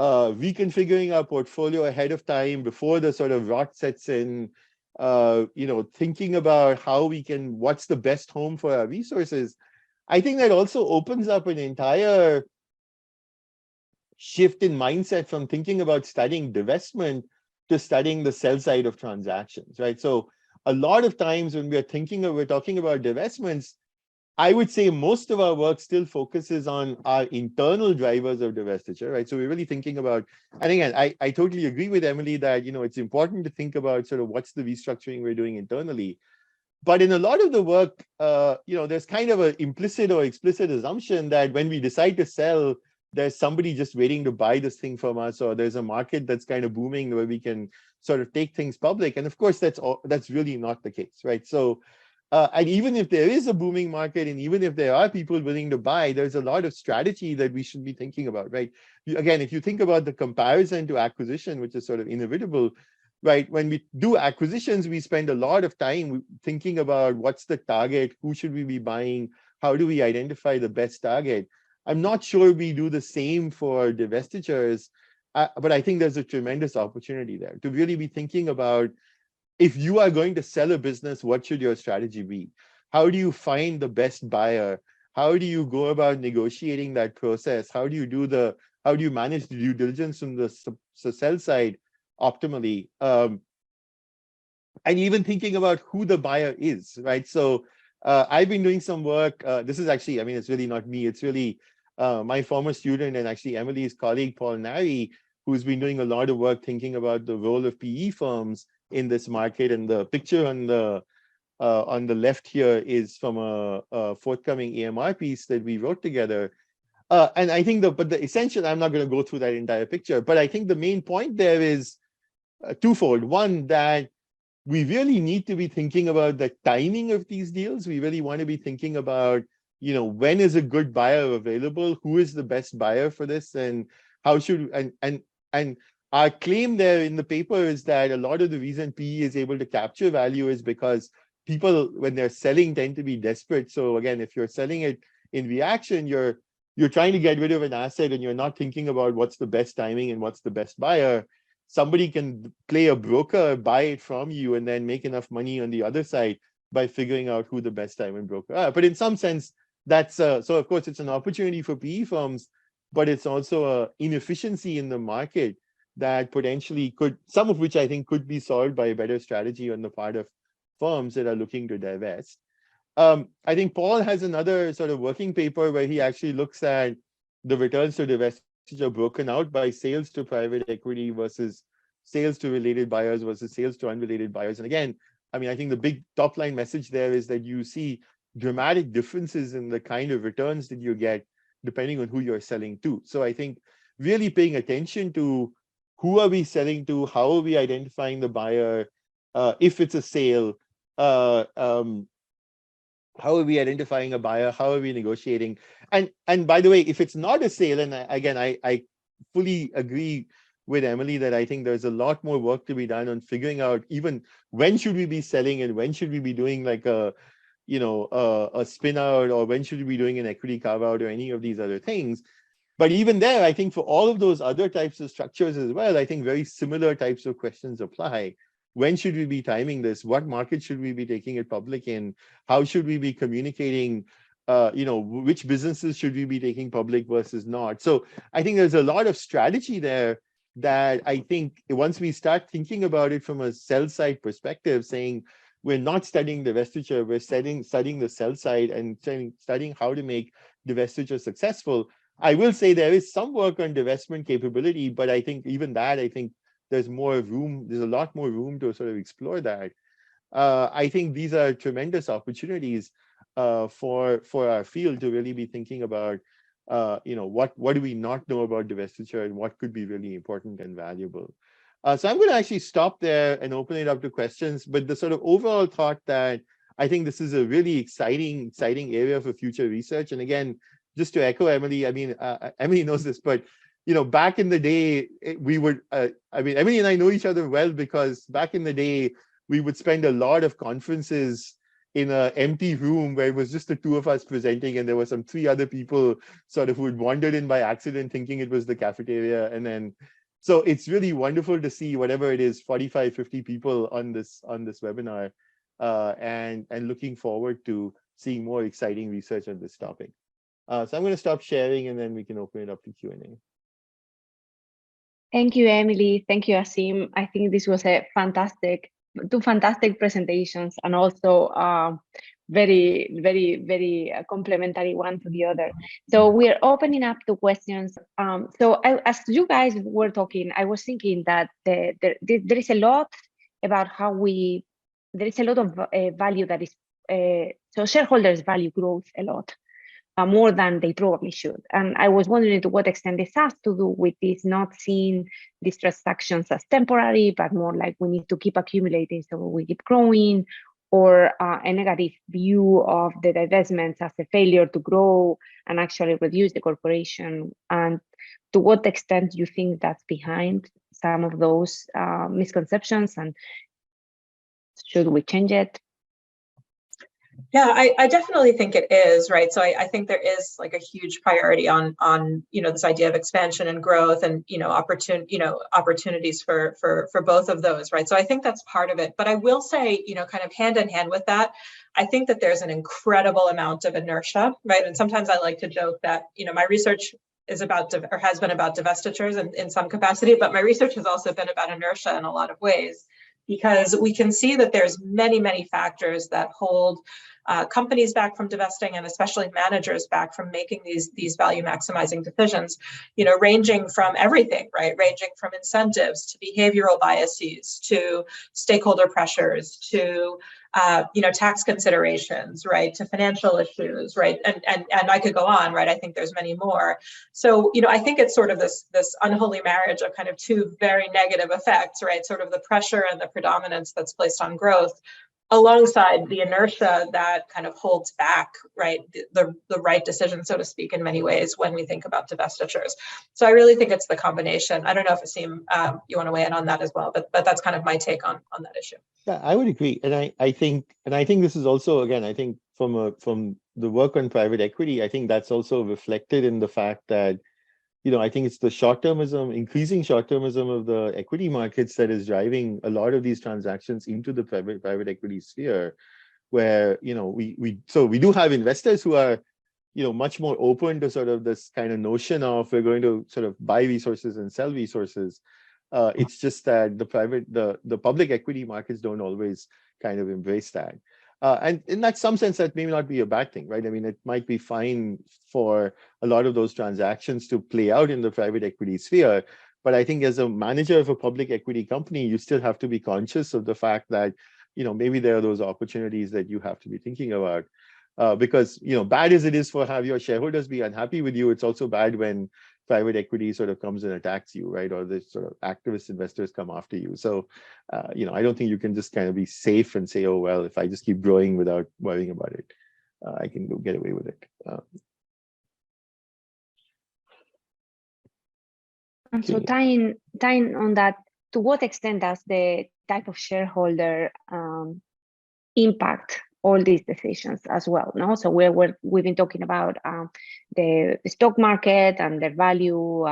reconfiguring our portfolio ahead of time before the sort of rot sets in, thinking about how what's the best home for our resources, I think that also opens up an entire shift in mindset from thinking about studying divestment to studying the sell side of transactions, right? So a lot of times when we're talking about divestments, I would say most of our work still focuses on our internal drivers of divestiture, right? So we're really thinking about, and again, I totally agree with Emily that, it's important to think about sort of what's the restructuring we're doing internally. But in a lot of the work, there's kind of an implicit or explicit assumption that when we decide to sell, there's somebody just waiting to buy this thing from us, or there's a market that's kind of booming where we can sort of take things public. And of course, that's really not the case, right? So, and even if there is a booming market, and even if there are people willing to buy, there's a lot of strategy that we should be thinking about, right? Again, if you think about the comparison to acquisition, which is sort of inevitable, right? When we do acquisitions, we spend a lot of time thinking about what's the target, who should we be buying, how do we identify the best target? I'm not sure we do the same for divestitures, but I think there's a tremendous opportunity there to really be thinking about, if you are going to sell a business, what should your strategy be? How do you find the best buyer? How do you go about negotiating that process? How do you manage the due diligence from the sell side optimally? And even thinking about who the buyer is, right? So I've been doing some work. This is actually, it's really not me. It's really my former student and actually Emily's colleague, Paul Nary, who's been doing a lot of work thinking about the role of PE firms in this market. And the picture on the left here is from a forthcoming AMR piece that we wrote together. And I think but the essential, I'm not going to go through that entire picture, but I think the main point there is twofold. One, that we really need to be thinking about the timing of these deals. We really want to be thinking about, when is a good buyer available? Who is the best buyer for this? And how should, and our claim there in the paper is that a lot of the reason PE is able to capture value is because people, when they're selling, tend to be desperate. So again, if you're selling it in reaction, you're trying to get rid of an asset and you're not thinking about what's the best timing and what's the best buyer. Somebody can play a broker, buy it from you, and then make enough money on the other side by figuring out who the best time and broker are. But in some sense, that's so of course it's an opportunity for PE firms, but it's also an inefficiency in the market that potentially could, some of which I think could be solved by a better strategy on the part of firms that are looking to divest. I think Paul has another sort of working paper where he actually looks at the returns to divestiture broken out by sales to private equity versus sales to related buyers versus sales to unrelated buyers. And again, I think the big top line message there is that you see dramatic differences in the kind of returns that you get depending on who you're selling to. So I think really paying attention to who are we selling to, how are we identifying the buyer, if it's a sale, how are we identifying a buyer, how are we negotiating? And by the way, if it's not a sale, and again, I fully agree with Emily that I think there's a lot more work to be done on figuring out even when should we be selling and when should we be doing like a spin out, or when should we be doing an equity carve out or any of these other things. But even there, I think for all of those other types of structures as well, I think very similar types of questions apply. When should we be timing this? What market should we be taking it public in? How should we be communicating? Which businesses should we be taking public versus not? So I think there's a lot of strategy there that I think once we start thinking about it from a sell side perspective, saying we're not studying divestiture, we're studying the sell side and studying how to make divestiture successful. I will say there is some work on divestment capability, but I think even that, there's more room, there's a lot more room to sort of explore that. I think these are tremendous opportunities for our field to really be thinking about, what do we not know about divestiture and what could be really important and valuable. So I'm going to actually stop there and open it up to questions, but the sort of overall thought that I think this is a really exciting area for future research. And again, just to echo Emily, Emily knows this, but back in the day, we would, Emily and I know each other well because back in the day, we would spend a lot of conferences in an empty room where it was just the two of us presenting, and there were some 3 other people sort of who had wandered in by accident thinking it was the cafeteria. And then, so it's really wonderful to see whatever it is, 45, 50 people on this webinar, and looking forward to seeing more exciting research on this topic. So I'm going to stop sharing and then we can open it up to Q&A. Thank you, Emily. Thank you, Aseem. I think this was two fantastic presentations, and also very, very, very complementary one to the other. So we're opening up the questions. As you guys were talking, I was thinking that there is a lot about how there is a lot of value that is, so shareholders value growth a lot. More than they probably should. And I was wondering to what extent this has to do with this, not seeing these transactions as temporary, but more like we need to keep accumulating so we keep growing, or a negative view of the divestments as a failure to grow and actually reduce the corporation. And to what extent you think that's behind some of those misconceptions, and should we change it? Yeah, I definitely think it is, right? So I think there is like a huge priority on this idea of expansion and growth, and opportunities for both of those, right? So I think that's part of it. But I will say, kind of hand in hand with that, I think that there's an incredible amount of inertia, right? And sometimes I like to joke that my research is about or has been about divestitures in some capacity, but my research has also been about inertia in a lot of ways, because we can see that there's many factors that hold companies back from divesting, and especially managers back from making these value maximizing decisions, ranging from everything, right? Ranging from incentives to behavioral biases to stakeholder pressures to tax considerations, right, to financial issues, right, and I could go on, right? I think there's many more. So I think it's sort of this unholy marriage of kind of two very negative effects, right? Sort of the pressure and the predominance that's placed on growth, alongside the inertia that kind of holds back, right, the right decision, so to speak, in many ways when we think about divestitures. So I really think it's the combination. I don't know if Aseem, you want to weigh in on that as well, but that's kind of my take on that issue. Yeah, I would agree, and I think this is also, again, I think from the work on private equity, I think that's also reflected in the fact that I think it's the increasing short-termism of the equity markets that is driving a lot of these transactions into the private equity sphere, where we do have investors who are much more open to sort of this kind of notion of we're going to sort of buy resources and sell resources. It's just that the public equity markets don't always kind of embrace that. And in that some sense, that may not be a bad thing, right? I mean, it might be fine for a lot of those transactions to play out in the private equity sphere. But I think as a manager of a public equity company, you still have to be conscious of the fact that, maybe there are those opportunities that you have to be thinking about. Because, bad as it is for have your shareholders be unhappy with you, it's also bad when private equity sort of comes and attacks you, right? Or the sort of activist investors come after you. So, I don't think you can just kind of be safe and say, oh, well, if I just keep growing without worrying about it, I can go get away with it. So tying on that, to what extent does the type of shareholder impact all these decisions as well? No, so we've been talking about the stock market and their value.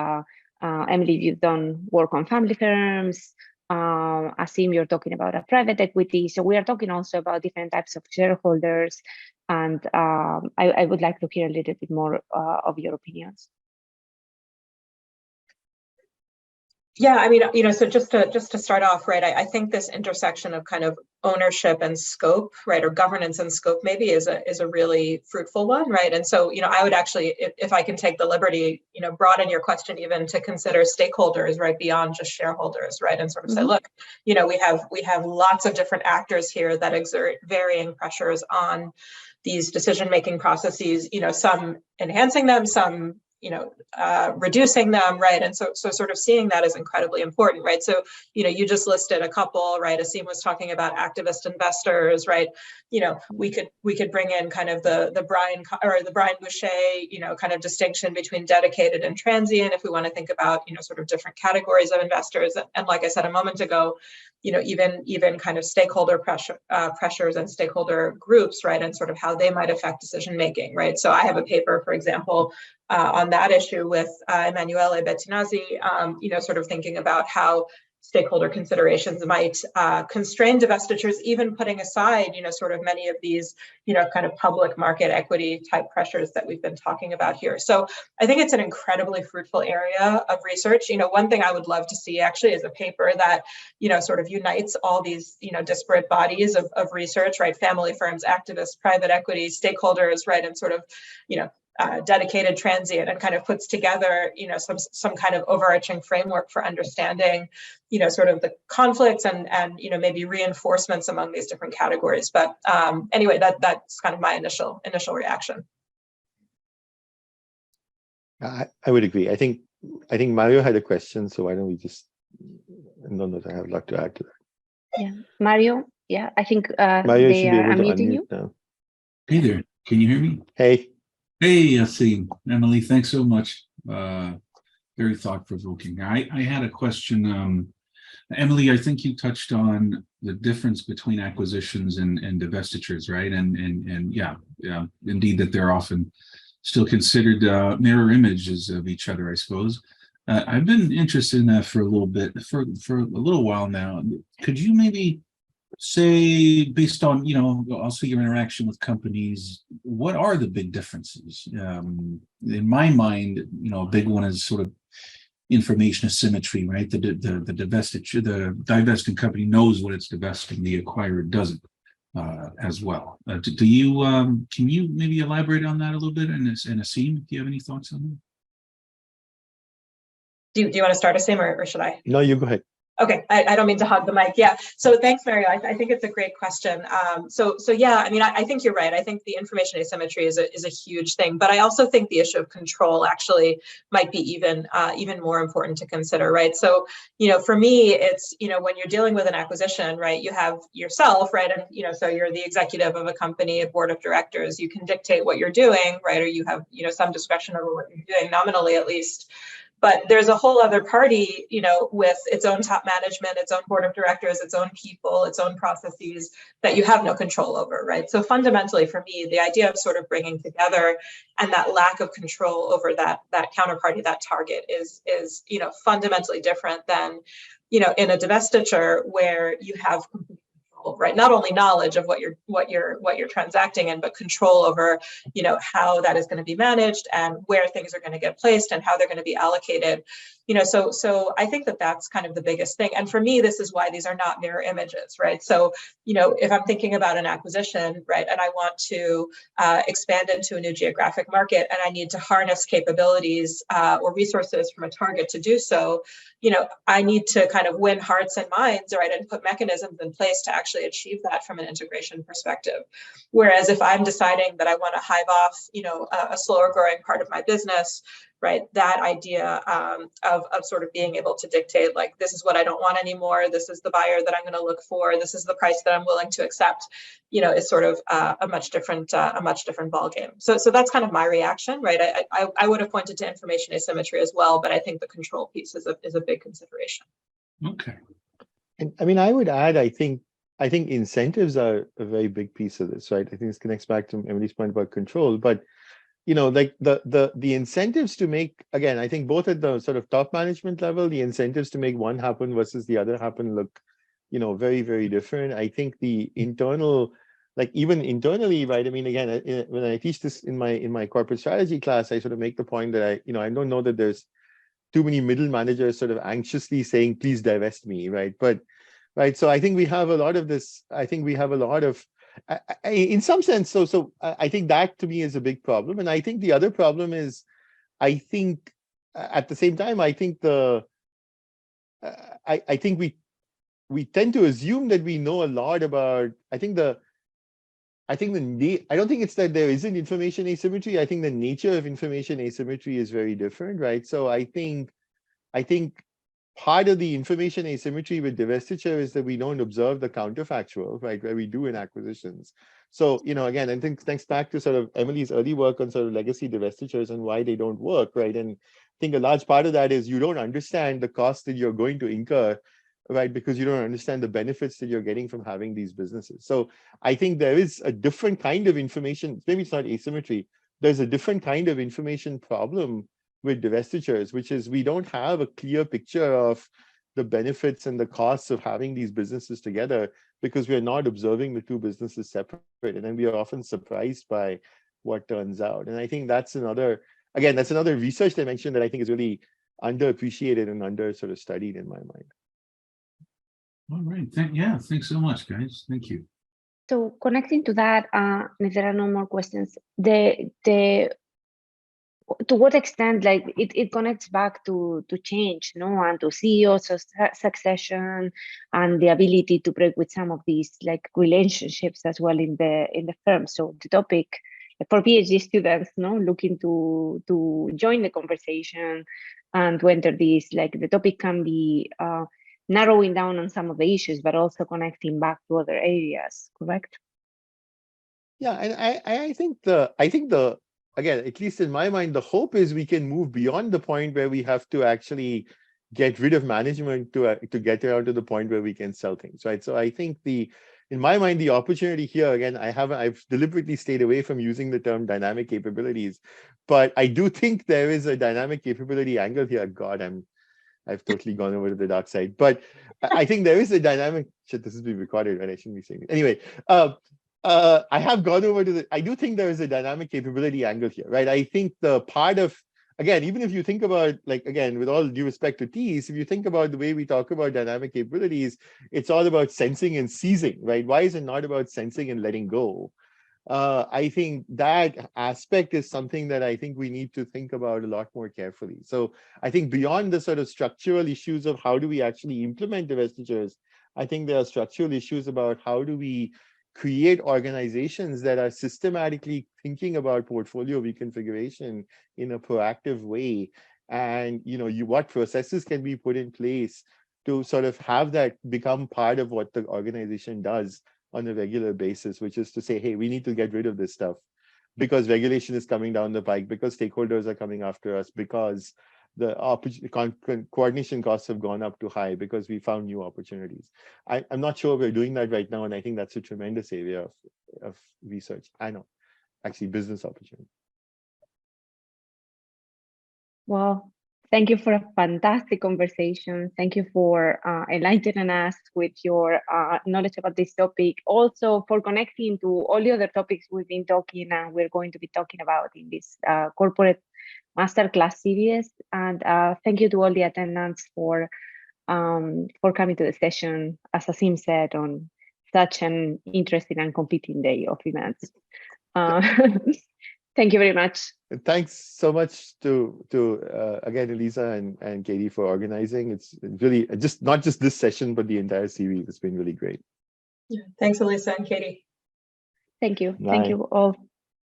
Emily, you've done work on family firms. Aseem, you're talking about a private equity. So we are talking also about different types of shareholders, and I would like to hear a little bit more of your opinions. Yeah, I mean, so just to start off, right, I think this intersection of kind of ownership and scope, right, or governance and scope maybe is a really fruitful one, right? And so, I would actually, if I can take the liberty, broaden your question even to consider stakeholders, right, beyond just shareholders, right, and sort of say, look, we have lots of different actors here that exert varying pressures on these decision-making processes, some enhancing them, some reducing them, right? And so sort of seeing that is incredibly important, right? So, you just listed a couple, right? Aseem was talking about activist investors, right? We could bring in kind of the Brian Boucher, kind of distinction between dedicated and transient, if we want to think about, sort of different categories of investors. And like I said a moment ago, even kind of stakeholder pressures and stakeholder groups, right? And sort of how they might affect decision making, right? So I have a paper, for example, on that issue with Emanuele Bettinazzi, sort of thinking about how stakeholder considerations might constrain divestitures, even putting aside, sort of many of these, kind of public market equity type pressures that we've been talking about here. So I think it's an incredibly fruitful area of research. One thing I would love to see actually is a paper that, sort of unites all these, disparate bodies of research, right? Family firms, activists, private equity, stakeholders, right? And sort of, dedicated transient, and kind of puts together, some kind of overarching framework for understanding, sort of the conflicts and maybe reinforcements among these different categories. But anyway, that's kind of my initial reaction. I would agree. I think Mario had a question, so why don't we just? I don't know if I have a lot to add to that. Yeah, Mario. Yeah, I think Mario they should be are able to unmuting unmute you. now. Hey there, can you hear me? Hey. Hey, Aseem, Emily, thanks so much. Very thought-provoking. I had a question. Emily, I think you touched on the difference between acquisitions and divestitures, right? And yeah, indeed that they're often still considered mirror images of each other, I suppose. I've been interested in that for a little bit, for a little while now. Could you maybe say, based on, also your interaction with companies, what are the big differences? In my mind, a big one is sort of information asymmetry, right? The divestiture, the divesting company knows what it's divesting, the acquirer doesn't as well. Do you, can you maybe elaborate on that a little bit? And Aseem, do you have any thoughts on that? Do you want to start, Aseem, or should I? No, you go ahead. Okay, I don't mean to hog the mic. Yeah, so thanks, Mario. I think it's a great question. So yeah, I mean, I think you're right. I think the information asymmetry is a huge thing, but I also think the issue of control actually might be even more important to consider, right? So, for me, it's, when you're dealing with an acquisition, right, you have yourself, right, and, so you're the executive of a company, a board of directors, you can dictate what you're doing, right, or you have, some discretion over what you're doing, nominally at least. But there's a whole other party, with its own top management, its own board of directors, its own people, its own processes that you have no control over, right? So fundamentally, for me, the idea of sort of bringing together and that lack of control over that counterparty, that target is fundamentally different than, in a divestiture where you have complete control, right? Not only knowledge of what you're transacting in, but control over, how that is going to be managed and where things are going to get placed and how they're going to be allocated. So I think that that's kind of the biggest thing. And for me, this is why these are not mirror images, right? So, if I'm thinking about an acquisition, right, and I want to expand into a new geographic market and I need to harness capabilities or resources from a target to do so, I need to kind of win hearts and minds, right, and put mechanisms in place to actually achieve that from an integration perspective. Whereas if I'm deciding that I want to hive off, a slower growing part of my business, right, that idea of sort of being able to dictate, like, this is what I don't want anymore, this is the buyer that I'm going to look for, this is the price that I'm willing to accept, is sort of a much different ballgame. So that's kind of my reaction, right? I would have pointed to information asymmetry as well, but I think the control piece is a big consideration. Okay. And I mean, I would add, I think incentives are a very big piece of this, right? I think this connects back to Emily's point about control, but like the incentives to make, again, I think both at the sort of top management level, the incentives to make one happen versus the other happen look, very, very different. I think the internal, like even internally, right? I mean, again, when I teach this in my corporate strategy class, I sort of make the point that I don't know that there's too many middle managers sort of anxiously saying, please divest me, right? But, right, so I think we have a lot of this, I think we have a lot of, in some sense, so I think that to me is a big problem. And I think the other problem is, I think at the same time, I think I think we tend to assume that we know a lot about, I don't think it's that there isn't information asymmetry. I think the nature of information asymmetry is very different, right? So I think part of the information asymmetry with divestiture is that we don't observe the counterfactual, right, where we do in acquisitions. So, again, I think thanks back to sort of Emily's early work on sort of legacy divestitures and why they don't work, right? And I think a large part of that is you don't understand the cost that you're going to incur, right, because you don't understand the benefits that you're getting from having these businesses. So I think there is a different kind of information, maybe it's not asymmetry, there's a different kind of information problem with divestitures, which is we don't have a clear picture of, the benefits and the costs of having these businesses together, because we are not observing the two businesses separate. And then we are often surprised by what turns out. And I think that's another research dimension that I think is really underappreciated and under sort of studied in my mind. All right. Thanks so much, guys. Thank you. So connecting to that, if there are no more questions, to what extent, like it connects back to change, and to CEO succession and the ability to break with some of these like relationships as well in the firm. So the topic for PhD students, looking to join the conversation and to enter this, like the topic can be narrowing down on some of the issues, but also connecting back to other areas. Correct? Yeah, and I think the again, at least in my mind, the hope is we can move beyond the point where we have to actually get rid of management to get around to the point where we can sell things, right? So I think in my mind, the opportunity here, again, I've deliberately stayed away from using the term dynamic capabilities, but I do think there is a dynamic capability angle here. God, I've totally gone over to the dark side, but I think there is a dynamic. Shit, this is being recorded, right? I shouldn't be saying it. Anyway, I have gone over to I do think there is a dynamic capability angle here, right? I think the part of, again, even if you think about, like, again, with all due respect to Tees, if you think about the way we talk about dynamic capabilities, it's all about sensing and seizing, right? Why is it not about sensing and letting go? I think that aspect is something that I think we need to think about a lot more carefully. So I think beyond the sort of structural issues of how do we actually implement divestitures, I think there are structural issues about how do we create organizations that are systematically thinking about portfolio reconfiguration in a proactive way, and what processes can be put in place to sort of have that become part of what the organization does on a regular basis, which is to say, hey, we need to get rid of this stuff because regulation is coming down the pike, because stakeholders are coming after us, because the coordination costs have gone up too high, because we found new opportunities. I'm not sure we're doing that right now, and I think that's a tremendous area of research. I know, actually, business opportunity. Well, thank you for a fantastic conversation. Thank you for enlightening us with your knowledge about this topic. Also for connecting to all the other topics we've been talking and we're going to be talking about in this corporate masterclass series. And thank you to all the attendants for coming to the session, as Aseem said, on such an interesting and competing day of events. Thank you very much. And thanks so much to again, Elisa and Katie for organizing. It's really not just this session, but the entire series. It's been really great. Yeah. Thanks, Elisa and Katie. Thank you. Bye. Thank you all.